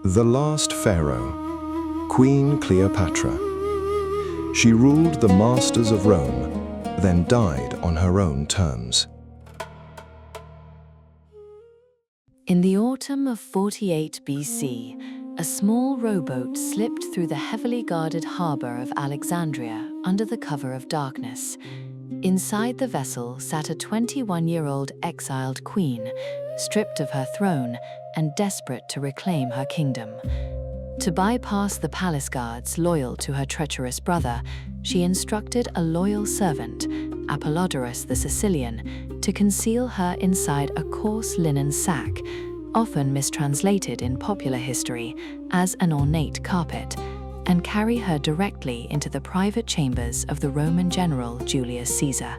The last pharaoh, Queen Cleopatra. She ruled the masters of Rome, then died on her own terms. In the autumn of 48 BC, a small rowboat slipped through the heavily guarded harbor of Alexandria under the cover of darkness. Inside the vessel sat a 21-year-old exiled queen, stripped of her throne and desperate to reclaim her kingdom. To bypass the palace guards loyal to her treacherous brother, she instructed a loyal servant, Apollodorus the Sicilian, to conceal her inside a coarse linen sack, often mistranslated in popular history as an ornate carpet, and carry her directly into the private chambers of the Roman general Julius Caesar.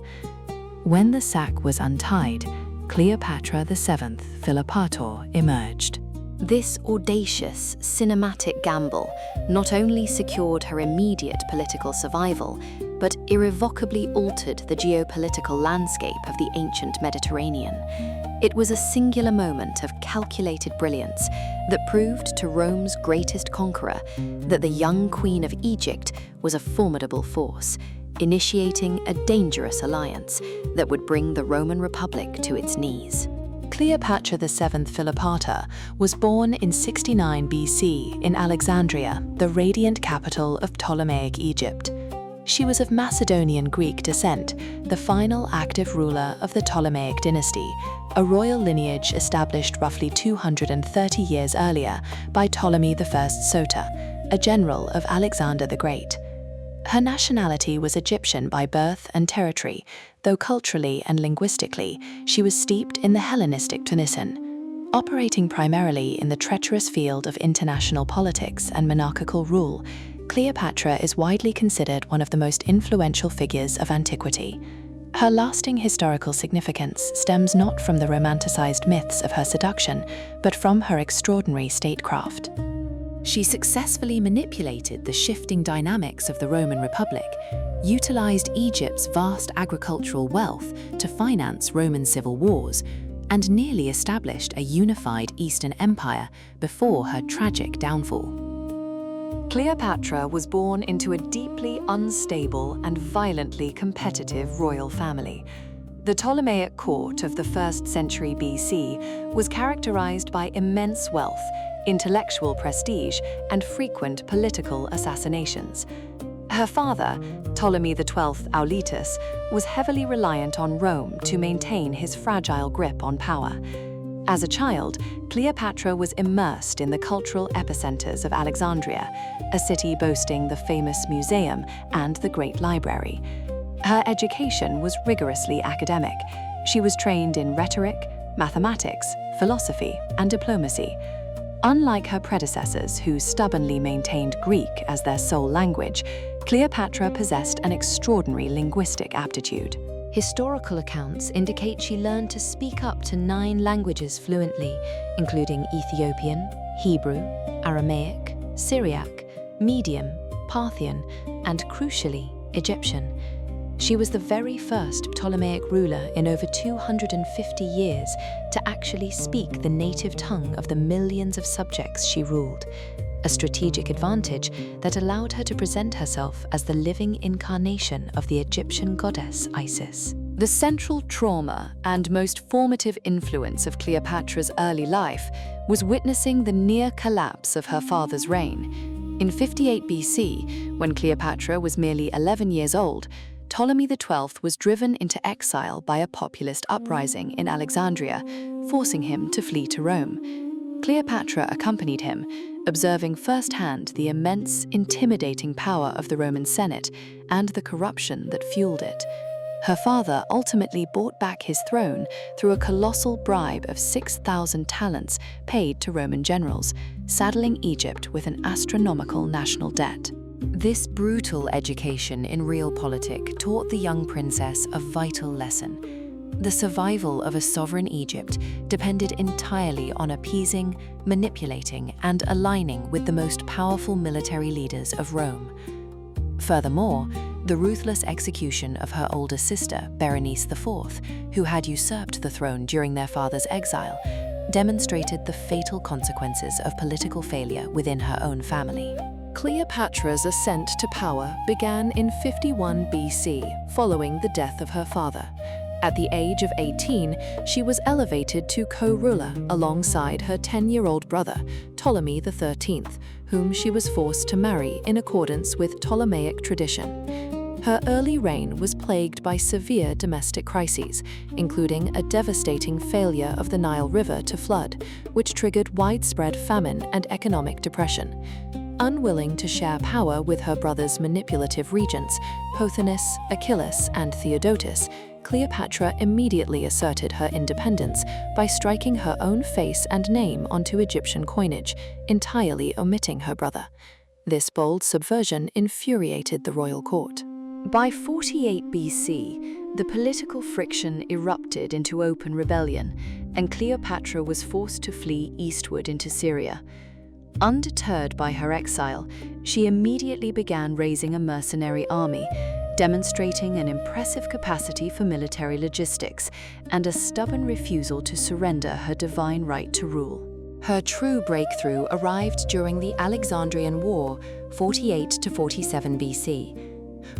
When the sack was untied, Cleopatra VII Philopator emerged. This audacious, cinematic gamble not only secured her immediate political survival, but irrevocably altered the geopolitical landscape of the ancient Mediterranean. It was a singular moment of calculated brilliance that proved to Rome's greatest conqueror that the young Queen of Egypt was a formidable force, initiating a dangerous alliance that would bring the Roman Republic to its knees. Cleopatra VII Philopator was born in 69 BC in Alexandria, the radiant capital of Ptolemaic Egypt. She was of Macedonian Greek descent, the final active ruler of the Ptolemaic dynasty, a royal lineage established roughly 230 years earlier by Ptolemy I Soter, a general of Alexander the Great. Her nationality was Egyptian by birth and territory, though culturally and linguistically she was steeped in the Hellenistic Tunisian. Operating primarily in the treacherous field of international politics and monarchical rule, Cleopatra is widely considered one of the most influential figures of antiquity. Her lasting historical significance stems not from the romanticized myths of her seduction, but from her extraordinary statecraft. She successfully manipulated the shifting dynamics of the Roman Republic, utilized Egypt's vast agricultural wealth to finance Roman civil wars, and nearly established a unified Eastern Empire before her tragic downfall. Cleopatra was born into a deeply unstable and violently competitive royal family. The Ptolemaic court of the 1st century BC was characterized by immense wealth, intellectual prestige, and frequent political assassinations. Her father, Ptolemy XII Auletus, was heavily reliant on Rome to maintain his fragile grip on power. As a child, Cleopatra was immersed in the cultural epicenters of Alexandria, a city boasting the famous museum and the Great Library. Her education was rigorously academic. She was trained in rhetoric, mathematics, philosophy, and diplomacy. Unlike her predecessors, who stubbornly maintained Greek as their sole language, Cleopatra possessed an extraordinary linguistic aptitude. Historical accounts indicate she learned to speak up to 9 languages fluently, including Ethiopian, Hebrew, Aramaic, Syriac, Median, Parthian, and crucially, Egyptian. She was the very first Ptolemaic ruler in over 250 years to actually speak the native tongue of the millions of subjects she ruled, a strategic advantage that allowed her to present herself as the living incarnation of the Egyptian goddess Isis. The central trauma and most formative influence of Cleopatra's early life was witnessing the near collapse of her father's reign. In 58 BC, when Cleopatra was merely 11 years old, Ptolemy XII was driven into exile by a populist uprising in Alexandria, forcing him to flee to Rome. Cleopatra accompanied him, observing firsthand the immense, intimidating power of the Roman Senate and the corruption that fueled it. Her father ultimately bought back his throne through a colossal bribe of 6,000 talents paid to Roman generals, saddling Egypt with an astronomical national debt. This brutal education in realpolitik taught the young princess a vital lesson. The survival of a sovereign Egypt depended entirely on appeasing, manipulating, and aligning with the most powerful military leaders of Rome. Furthermore, the ruthless execution of her older sister, Berenice IV, who had usurped the throne during their father's exile, demonstrated the fatal consequences of political failure within her own family. Cleopatra's ascent to power began in 51 BC, following the death of her father. At the age of 18, she was elevated to co-ruler alongside her 10-year-old brother, Ptolemy XIII, whom she was forced to marry in accordance with Ptolemaic tradition. Her early reign was plagued by severe domestic crises, including a devastating failure of the Nile River to flood, which triggered widespread famine and economic depression. Unwilling to share power with her brother's manipulative regents, Pothinus, Achilles, and Theodotus, Cleopatra immediately asserted her independence by striking her own face and name onto Egyptian coinage, entirely omitting her brother. This bold subversion infuriated the royal court. By 48 BC, the political friction erupted into open rebellion, and Cleopatra was forced to flee eastward into Syria. Undeterred by her exile, she immediately began raising a mercenary army, demonstrating an impressive capacity for military logistics and a stubborn refusal to surrender her divine right to rule. Her true breakthrough arrived during the Alexandrian War, 48 to 47 BC.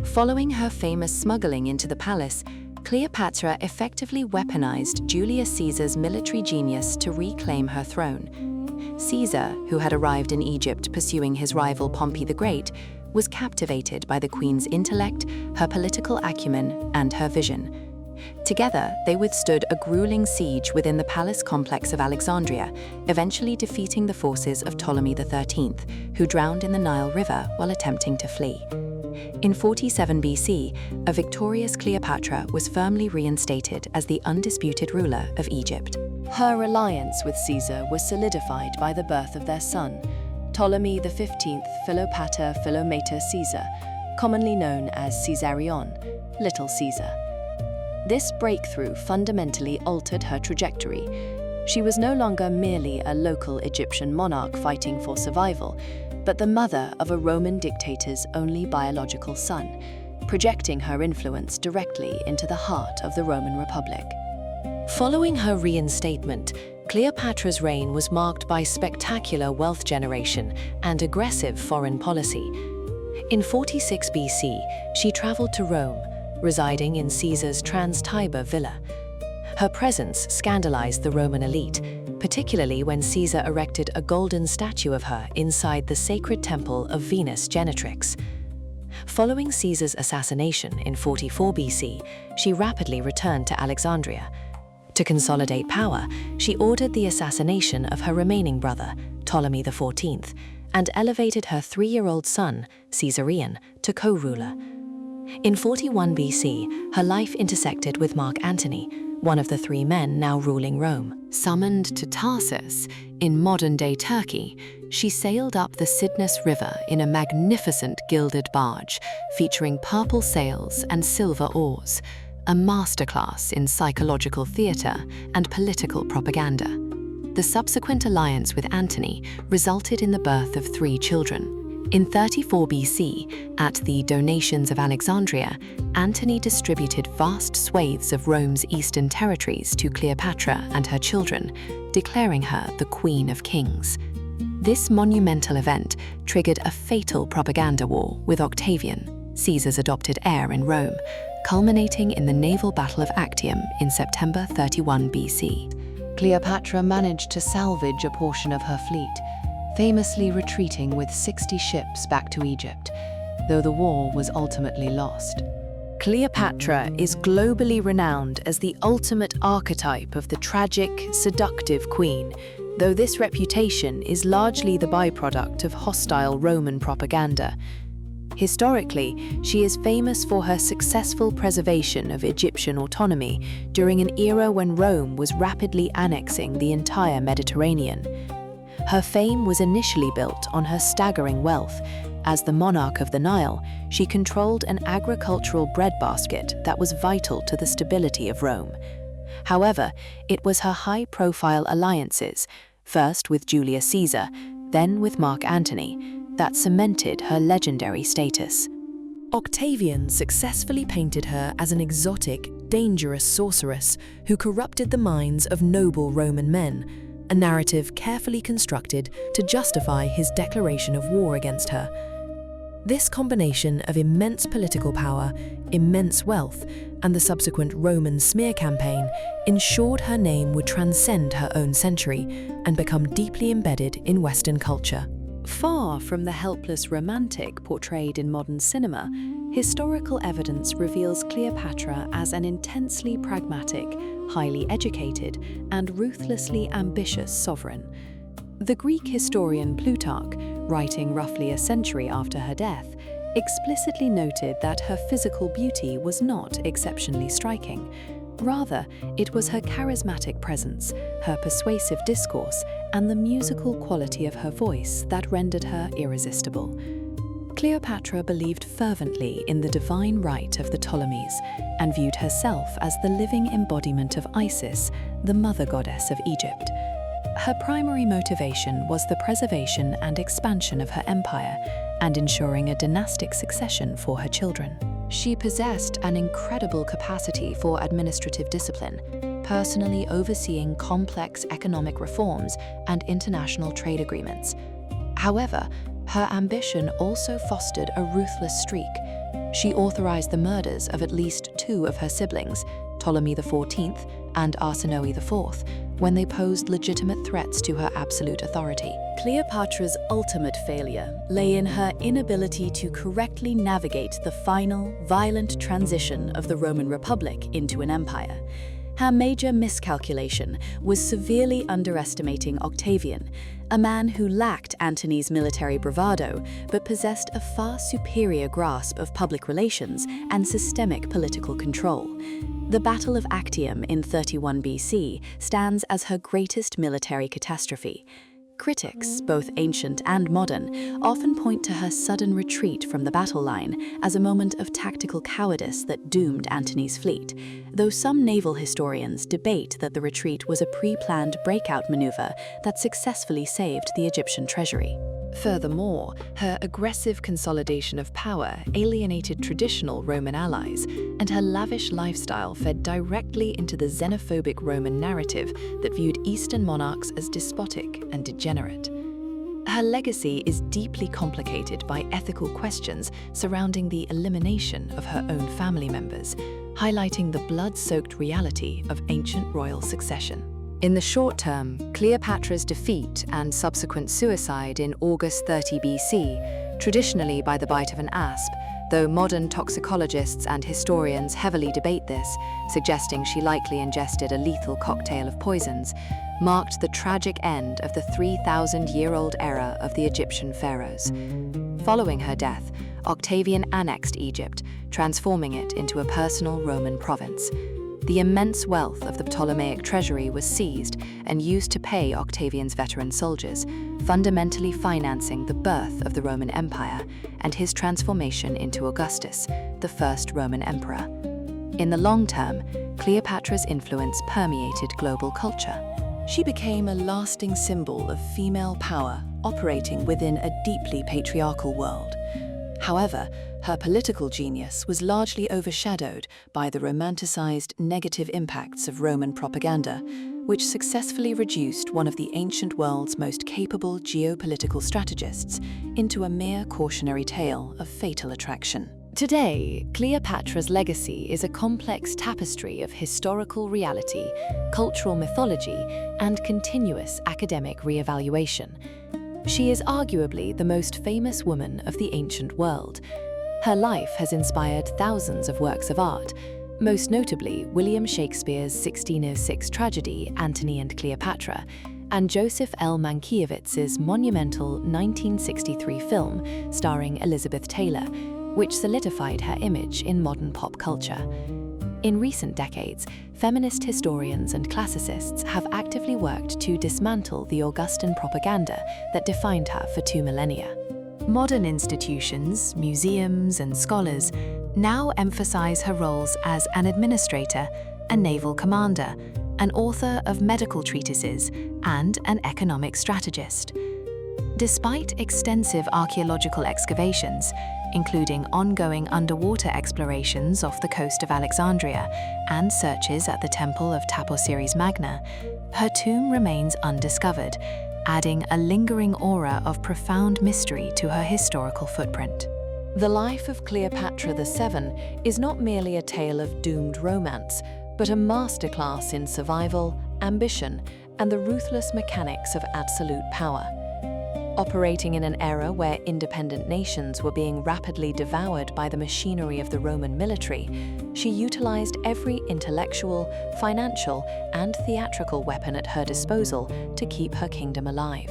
Following her famous smuggling into the palace, Cleopatra effectively weaponized Julius Caesar's military genius to reclaim her throne. Caesar, who had arrived in Egypt pursuing his rival Pompey the Great, was captivated by the queen's intellect, her political acumen, and her vision. Together, they withstood a grueling siege within the palace complex of Alexandria, eventually defeating the forces of Ptolemy XIII, who drowned in the Nile River while attempting to flee. In 47 BC, a victorious Cleopatra was firmly reinstated as the undisputed ruler of Egypt. Her alliance with Caesar was solidified by the birth of their son, Ptolemy XV Philopator Philometor Caesar, commonly known as Caesarion, Little Caesar. This breakthrough fundamentally altered her trajectory. She was no longer merely a local Egyptian monarch fighting for survival, but the mother of a Roman dictator's only biological son, projecting her influence directly into the heart of the Roman Republic. Following her reinstatement, Cleopatra's reign was marked by spectacular wealth generation and aggressive foreign policy. In 46 BC, she traveled to Rome, residing in Caesar's Trans-Tiber villa. Her presence scandalized the Roman elite, particularly when Caesar erected a golden statue of her inside the sacred temple of Venus Genetrix. Following Caesar's assassination in 44 BC, she rapidly returned to Alexandria. To consolidate power, she ordered the assassination of her remaining brother, Ptolemy XIV, and elevated her 3-year-old son, Caesarion, to co-ruler. In 41 BC, her life intersected with Mark Antony, one of the 3 men now ruling Rome. Summoned to Tarsus, in modern-day Turkey, she sailed up the Cydnus River in a magnificent gilded barge, featuring purple sails and silver oars, a masterclass in psychological theater and political propaganda. The subsequent alliance with Antony resulted in the birth of 3 children. In 34 BC, at the Donations of Alexandria, Antony distributed vast swathes of Rome's eastern territories to Cleopatra and her children, declaring her the Queen of Kings. This monumental event triggered a fatal propaganda war with Octavian, Caesar's adopted heir in Rome, culminating in the naval Battle of Actium in September 31 BC. Cleopatra managed to salvage a portion of her fleet, famously retreating with 60 ships back to Egypt, though the war was ultimately lost. Cleopatra is globally renowned as the ultimate archetype of the tragic, seductive queen, though this reputation is largely the byproduct of hostile Roman propaganda. Historically, she is famous for her successful preservation of Egyptian autonomy during an era when Rome was rapidly annexing the entire Mediterranean. Her fame was initially built on her staggering wealth. As the monarch of the Nile, she controlled an agricultural breadbasket that was vital to the stability of Rome. However, it was her high-profile alliances, first with Julius Caesar, then with Mark Antony, that cemented her legendary status. Octavian successfully painted her as an exotic, dangerous sorceress who corrupted the minds of noble Roman men, a narrative carefully constructed to justify his declaration of war against her. This combination of immense political power, immense wealth, and the subsequent Roman smear campaign ensured her name would transcend her own century and become deeply embedded in Western culture. Far from the helpless romantic portrayed in modern cinema, historical evidence reveals Cleopatra as an intensely pragmatic, highly educated, and ruthlessly ambitious sovereign. The Greek historian Plutarch, writing roughly a century after her death, explicitly noted that her physical beauty was not exceptionally striking. Rather, it was her charismatic presence, her persuasive discourse, and the musical quality of her voice that rendered her irresistible. Cleopatra believed fervently in the divine right of the Ptolemies and viewed herself as the living embodiment of Isis, the mother goddess of Egypt. Her primary motivation was the preservation and expansion of her empire and ensuring a dynastic succession for her children. She possessed an incredible capacity for administrative discipline, personally overseeing complex economic reforms and international trade agreements. However, her ambition also fostered a ruthless streak. She authorized the murders of at least two of her siblings, Ptolemy XIV and Arsinoe IV, when they posed legitimate threats to her absolute authority. Cleopatra's ultimate failure lay in her inability to correctly navigate the final, violent transition of the Roman Republic into an empire. Her major miscalculation was severely underestimating Octavian, a man who lacked Antony's military bravado but possessed a far superior grasp of public relations and systemic political control. The Battle of Actium in 31 BC stands as her greatest military catastrophe. Critics, both ancient and modern, often point to her sudden retreat from the battle line as a moment of tactical cowardice that doomed Antony's fleet, though some naval historians debate that the retreat was a pre-planned breakout maneuver that successfully saved the Egyptian treasury. Furthermore, her aggressive consolidation of power alienated traditional Roman allies, and her lavish lifestyle fed directly into the xenophobic Roman narrative that viewed Eastern monarchs as despotic and degenerate. Her legacy is deeply complicated by ethical questions surrounding the elimination of her own family members, highlighting the blood-soaked reality of ancient royal succession. In the short term, Cleopatra's defeat and subsequent suicide in August 30 BC, traditionally by the bite of an asp, though modern toxicologists and historians heavily debate this, suggesting she likely ingested a lethal cocktail of poisons, marked the tragic end of the 3,000-year-old era of the Egyptian pharaohs. Following her death, Octavian annexed Egypt, transforming it into a personal Roman province. The immense wealth of the Ptolemaic treasury was seized and used to pay Octavian's veteran soldiers, fundamentally financing the birth of the Roman Empire and his transformation into Augustus, the first Roman emperor. In the long term, Cleopatra's influence permeated global culture. She became a lasting symbol of female power operating within a deeply patriarchal world. However, her political genius was largely overshadowed by the romanticized negative impacts of Roman propaganda, which successfully reduced one of the ancient world's most capable geopolitical strategists into a mere cautionary tale of fatal attraction. Today, Cleopatra's legacy is a complex tapestry of historical reality, cultural mythology, and continuous academic re-evaluation. She is arguably the most famous woman of the ancient world. Her life has inspired thousands of works of art, most notably William Shakespeare's 1606 tragedy Antony and Cleopatra, and Joseph L. Mankiewicz's monumental 1963 film starring Elizabeth Taylor, which solidified her image in modern pop culture. In recent decades, feminist historians and classicists have actively worked to dismantle the Augustan propaganda that defined her for 2 millennia. Modern institutions, museums, and scholars now emphasize her roles as an administrator, a naval commander, an author of medical treatises, and an economic strategist. Despite extensive archaeological excavations, including ongoing underwater explorations off the coast of Alexandria and searches at the temple of Taposiris Magna, her tomb remains undiscovered, adding a lingering aura of profound mystery to her historical footprint. The life of Cleopatra VII is not merely a tale of doomed romance, but a masterclass in survival, ambition, and the ruthless mechanics of absolute power. Operating in an era where independent nations were being rapidly devoured by the machinery of the Roman military, she utilized every intellectual, financial, and theatrical weapon at her disposal to keep her kingdom alive.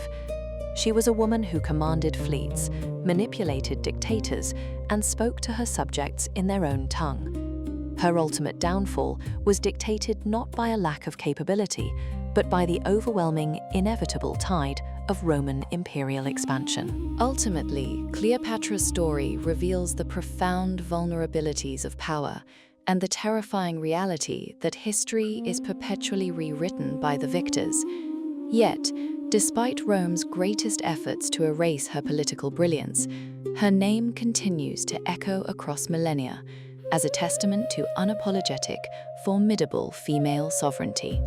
She was a woman who commanded fleets, manipulated dictators, and spoke to her subjects in their own tongue. Her ultimate downfall was dictated not by a lack of capability, but by the overwhelming, inevitable tide of Roman imperial expansion. Ultimately, Cleopatra's story reveals the profound vulnerabilities of power and the terrifying reality that history is perpetually rewritten by the victors. Yet, despite Rome's greatest efforts to erase her political brilliance, her name continues to echo across millennia as a testament to unapologetic, formidable female sovereignty.